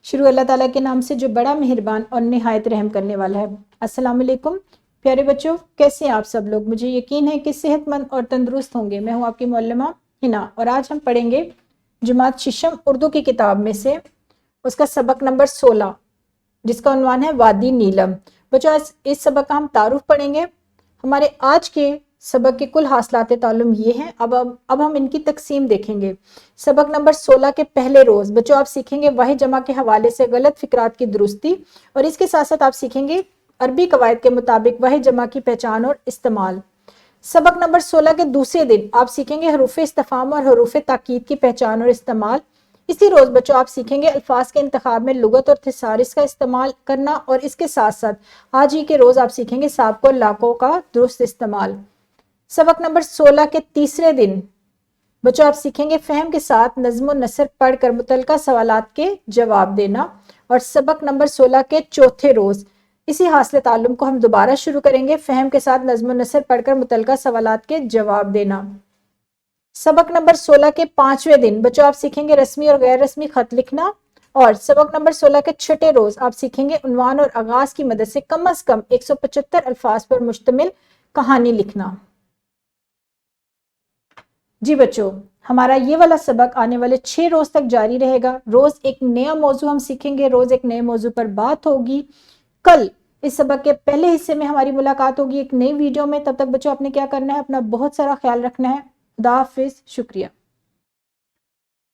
शुरू अल्लाह ताला के नाम से जो बड़ा मेहरबान और निहायत रहम करने वाला है। अस्सलाम वालेकुम प्यारे बच्चों, कैसे हैं आप सब लोग। मुझे यकीन है कि सेहतमंद और तंदुरुस्त होंगे। मैं हूँ आपकी मौलमा हिना और आज हम पढ़ेंगे जमात शिशम उर्दू की किताब में से उसका सबक नंबर 16 जिसका उन्वान है वादी नीलम। बच्चों इस सबक का हम तारुफ पढ़ेंगे। हमारे आज के सबक के कुल हासिलात ताल्लुम ये हैं। अब हम इनकी तकसीम देखेंगे। सबक नंबर 16 के पहले रोज़ बच्चों आप सीखेंगे वाहिद जमा के हवाले से गलत फिक्रात की दुरुस्ती और इसके साथ साथ आप सीखेंगे अरबी कवायद के मुताबिक वाहिद जमा की पहचान और इस्तेमाल। सबक नंबर 16 के दूसरे दिन आप सीखेंगे हरूफ इस्तिफाम और हरूफ ताकीद की पहचान और इस्तेमाल। इसी रोज़ बच्चों आप सीखेंगे अल्फाज के इंतखाब में लुगत और थिसारिस का इस्तेमाल करना और इसके साथ साथ आज ही के रोज़ आप सीखेंगे साबको लाकों का दुरुस्त इस्तेमाल। सबक नंबर 16 के तीसरे दिन बच्चों आप सीखेंगे फ़हम के साथ नज़्म व नसर पढ़कर मुतल्लिका सवालात के जवाब देना। और सबक नंबर 16 के चौथे रोज़ इसी हासिल ताल्लुम को हम दोबारा शुरू करेंगे, फ़हम के साथ नज़्म व नसर पढ़कर मुतल्लिका सवालात के जवाब देना। सबक नंबर 16 के पांचवें दिन बच्चों आप सीखेंगे रस्मी और गैर रस्मी खत लिखना। और सबक नंबर 16 के छठे रोज़ आप सीखेंगे उन्वान और आगाज की मदद से कम अज कम 175 अल्फाज पर मुश्तमिल कहानी लिखना। जी बच्चों, हमारा ये वाला सबक आने वाले 6 रोज तक जारी रहेगा। रोज एक नया मौजू हम सीखेंगे, रोज एक नए मौजू पर बात होगी। कल इस सबक के पहले हिस्से में हमारी मुलाकात होगी एक नई वीडियो में। तब तक बच्चों आपने क्या करना है, अपना बहुत सारा ख्याल रखना है। खुदा हाफिज, शुक्रिया।